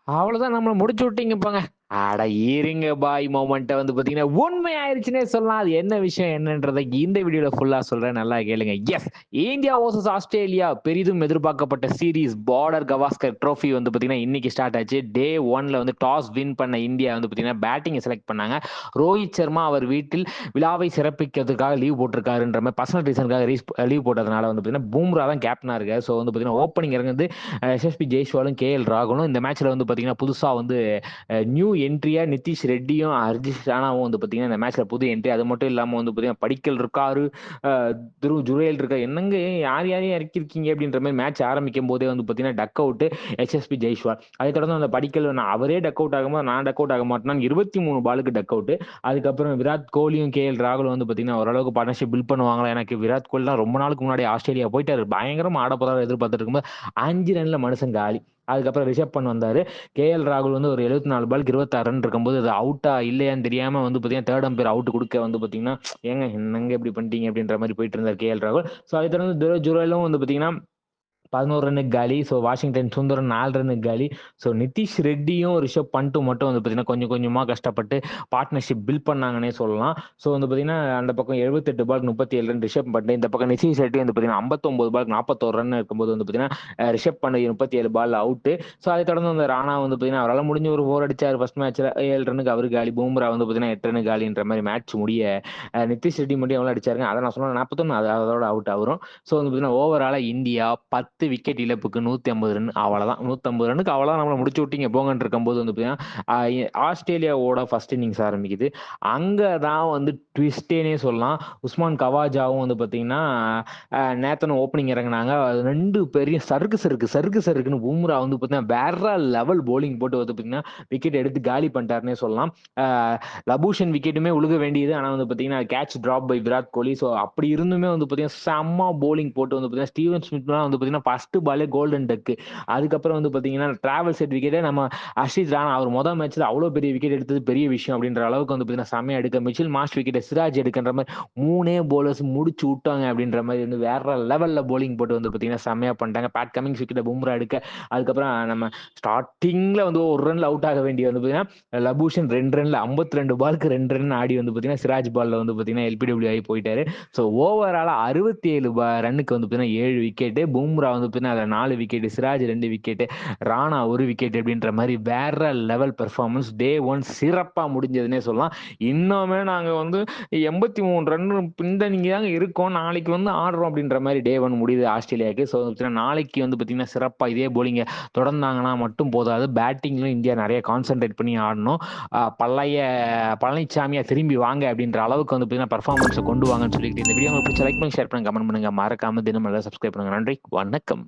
அவ்வளவுதான் நம்மள முடிச்சு விட்டீங்க போங்க. அட இருங்க பாய் மொமெண்ட்ட வந்து பார்த்தீங்கன்னா, உண்மை ஆயிருச்சுன்னே சொல்லலாம். அது என்ன விஷயம் என்னன்றத இந்த வீடியோல ஃபுல்லா சொல்றேன். நல்லா கேளுங்க. எஸ் இந்தியா வர்சஸ் ஆஸ்திரேலியா பெரிதும் எதிர்பார்க்கப்பட்ட சீரிஸ் பார்டர் கவாஸ்கர் ட்ரோஃபி வந்து பார்த்தீங்கன்னா, இன்னைக்கு ஸ்டார்ட் ஆச்சு. டே 1ல வந்து டாஸ் வின் பண்ண இந்தியா வந்து பார்த்தீங்கன்னா, பேட்டிங்க செலக்ட் பண்ணாங்க. ரோஹித் சர்மா அவர் வீட்டில் விழாவை சிறப்பிக்கிறதுக்காக லீவ் போட்டிருக்காருன்ற மாரி பர்சனல் ரீசனுக்காக லீவ் போட்டதுனால வந்து பார்த்தீங்கன்னா, பூம்ரா தான் கேப்டனா இருக்காரு. ஸோ வந்து பார்த்தீங்கன்னா, ஓப்பனிங் இறங்குனது எஸ்எஸ்பி ஜெய்ஸ்வாலும், கேஎல் ராகுலும். இந்த மேட்ச்ல வந்து பார்த்தீங்கன்னா, புதுசா வந்து நியூ என்ட்ரியா நிதிஷ் ரெட்டியும் ஹர்ஜித் ராணாவும் வந்து பார்த்தீங்கன்னா இந்த மேட்ச்ல புது என்ட்ரி. அது மட்டும் இல்லாம வந்து பார்த்தீங்கன்னா படிக்கல் இருக்காரு, துருவ் ஜுரேல் இருக்காரு. என்னங்க யார் யாரையும் இறக்கிருக்கீங்க அப்படின்ற மாதிரி மேட்ச் ஆரம்பிக்கும் போதே வந்து பார்த்தீங்கன்னா டக் அவுட் எஸ்எஸ்பி ஜெய்ஸ்வால். அதை தொடர்ந்து அந்த படிக்கல் அவரே டக் அவுட் ஆகும்போது நான் டக் அவுட் ஆக மாட்டேன்னா 23 பாலுக்கு டக் அவுட். அதுக்கப்புறம் விராட் கோலியும் கேஎல் ராகுலும் வந்து பார்த்தீங்கன்னா ஓரளவுக்கு பார்ட்னர்ஷிப் பில்ட் பண்ணுவாங்களா. எனக்கு விராட் கோலி தான் ரொம்ப நாளுக்கு முன்னாடி ஆஸ்திரேலியா போயிட்டாரு, பயங்கரமா ஆட போறாரு எதிர்பார்த்துட்டு இருக்கும்போது 5 ரன்ல மனுஷன் காலி. அதுக்கப்புறம் ரிஷப் பண்ட் வந்தாரு. கேஎல் ராகுல் வந்து ஒரு 74 பாலுக்கு 26 ரன் இருக்கும்போது அது அவுட்டா இல்லையான்னு தெரியாம வந்து பார்த்தீங்கன்னா தேர்ட் அம்பையர் அவுட் கொடுக்க வந்து பார்த்தீங்கன்னா ஏங்க என்னங்க இப்படி பண்ணிட்டீங்க அப்படின்ற மாதிரி போயிட்டு இருந்தார் கேஎல் ராகுல். ஸோ அதை தொடர்ந்து துருவ் ஜுரேலும் வந்து பார்த்தீங்கன்னா 11 ரன்னுக்கு காலி. ஸோ வாஷிங்டன் சுந்தரம் 4 ரன்னுக்கு காலி. ஸோ நிதிஷ் ரெட்டியும் ரிஷப் பண்ட்டும் மட்டும் வந்து பார்த்தீங்கன்னா கொஞ்சம் கொஞ்சமா கஷ்டப்பட்டு பார்ட்னர்ஷிப் பில்ட் பண்ணாங்கன்னே சொல்லலாம். ஸோ வந்து பார்த்தீங்கன்னா அந்த பக்கம் 78 பாலுக்கு 37 ரன் ரிஷப் பண்ட், இந்த பக்கம் நிதிஷ் ரெட்டி வந்து பார்த்தீங்கன்னா 59 பாலுக்கு 41 ரன் இருக்கும்போது வந்து பார்த்தீங்கன்னா Rishabh Pant 37 ball out. So அதை தொடர்ந்து வந்து ராணா வந்து பார்த்தீங்கன்னா அவரால் முடிஞ்ச ஒரு 4 அடிச்சார் ஃபர்ஸ்ட் மேட்ச்ல 7 ரன்னுக்கு அவரு காலி. பூம்ரா வந்து பார்த்தீங்கன்னா 8 ரன் காலின்ற மாதிரி மேட்ச் முடிய நிதிஷ் ரெட்டி மட்டும் எவ்வளோ அடிச்சாருங்க அதை நான் சொன்னேன் 41 அதோட அவுட் ஆகும். ஸோ வந்து பார்த்தீங்கன்னா ஓவராலா இந்தியா 10 விக்கெட் இழப்புக்கு 150 ரன். அவ்வளவுதான் 150 ரன்னுக்கு அவ்வளவுதான் நம்மளை முடிச்சு விட்டீங்க போங்கன்னு இருக்கும்போது வந்து பார்த்தீங்கன்னா ஆஸ்திரேலியாவோட ஃபர்ஸ்ட் இன்னிங்ஸ் ஆரம்பிக்குது. அங்கதான் வந்து ட்விஸ்டேனே சொல்லலாம். உஸ்மான் கவாஜாவும் வந்து பார்த்தீங்கன்னா நேத்தனும் ஓப்பனிங் இறங்குனாங்க. ரெண்டு பெரிய சறுக்குன்னு பூம்ரா வந்து பார்த்தீங்கன்னா வேற லெவல் போலிங் போட்டு வந்து பார்த்தீங்கன்னா விக்கெட் எடுத்து காலி பண்ணிட்டாருன்னே சொல்லலாம். லபூஷன் விக்கெட்டுமே உழுக வேண்டியது. ஆனா வந்து பார்த்தீங்கன்னா catch drop by Virat Kohli. So அப்படி இருந்துமே வந்து பார்த்தீங்கன்னா செம்ம போலிங் போட்டு வந்து பார்த்தீங்கன்னா ஸ்டீவன் ஸ்மித்லாம் வந்து பார்த்தீங்கன்னா ஃபர்ஸ்ட் பாலே கோல்டன் டக்கு. அதுக்கப்புறம் வந்து பார்த்தீங்கன்னா டிராவல் செட் விக்கெட்டே நம்ம ஹர்ஷித் ராணா அவர் முதல் மேட்ச்ல அவ்வளோ பெரிய விக்கெட் எடுத்தது பெரிய விஷயம் அப்படின்ற அளவுக்கு வந்து பார்த்தீங்கன்னா செம்மையா எடுக்க மிச்சில் மாஸ்ட் விக்கெட்டை சிராஜ் எடுக்கின்ற மாதிரி 3 போலர்ஸ் முடிச்சு விட்டாங்க அப்படின்ற மாதிரி வந்து வேற லெவல்ல போலிங் போட்டு வந்து பார்த்தீங்கன்னா செம்மையா பண்ணிட்டாங்க. பேட் கமிங்ஸ் விக்கெட்டை பூம்ரா எடுக்க. அதுக்கப்புறம் நம்ம ஸ்டார்டிங்ல வந்து ஒரு ரன்ல அவுட் ஆக வேண்டிய வந்து பார்த்தீங்கன்னா லபூஷன் 2 ரன்ல 52 பாலுக்கு 2 ரன் ஆடி வந்து பார்த்தீங்கன்னா சிராஜ் பால்ல வந்து பார்த்தீங்கன்னா எல்பிடபிள்யூ ஆகி போயிட்டாரு. ஸோ ஓவராலா 67 ரன்னுக்கு வந்து பார்த்தீங்கன்னா 7 விக்கெட்டு. பூம்ரா வந்து பார்த்தீங்கன்னா அதில் 4 wicket, Siraj 2 wicket, Rana 1 wicket அப்படின்ற மாதிரி வேற லெவல் பெர்ஃபார்மன்ஸ். டே 1 சிறப்பா முடிஞ்சதுன்னே சொல்லலாம். இன்னுமே நாங்க வந்து 83 ரன் பின்தங்கி தாங்க இருக்கோம், நாளைக்கு வந்து ஆடுறோம் அப்படின்ற மாதிரி டே 1 முடியுது ஆஸ்திரேலியாவுக்கு. ஸோ நாளைக்கு வந்து பார்த்தீங்கன்னா சிறப்பா இதே போலிங்க தொடர்ந்தாங்கன்னா மட்டும் போதாது, பேட்டிங்லும் இந்தியா நிறைய கான்சென்ட்ரேட் பண்ணி ஆடணும். பழைய பழனிசாமியா திரும்பி வாங்க அப்படின்ற அளவுக்கு வந்து பார்த்தீங்கன்னா பர்ஃபார்மன்ஸை கொண்டு வாங்கன்னு சொல்லிட்டு இந்த வீடியோ உங்களுக்கு பிடிச்ச லைக் பண்ணி ஷேர் பண்ணுங்க, கமெண்ட் பண்ணுங்க, மறக்காம தினமும் சப்ஸ்கிரைப் பண்ணுங்க. நன்றி, வணக்கம்.